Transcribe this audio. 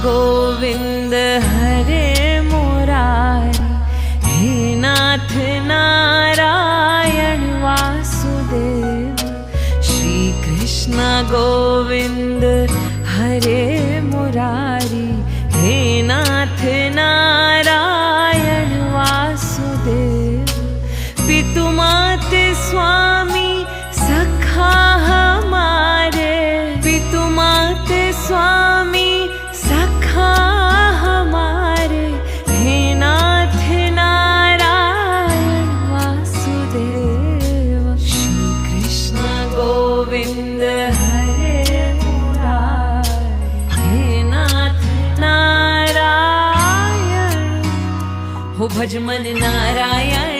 गोविंद हरे मुरारी, हे नाथ नारायण वासुदेव। श्री कृष्ण गोविंद हरे मुरारी, हे नाथ नारायण वासुदेव। पितु मात स्वामी सखा हमारे, पितु मात स्वामी सखा हमारे, हे नाथ नारायण वासुदेव। श्री कृष्ण गोविंद हरे मुरारी, हे नाथ नारायण। हो भज मन नारायण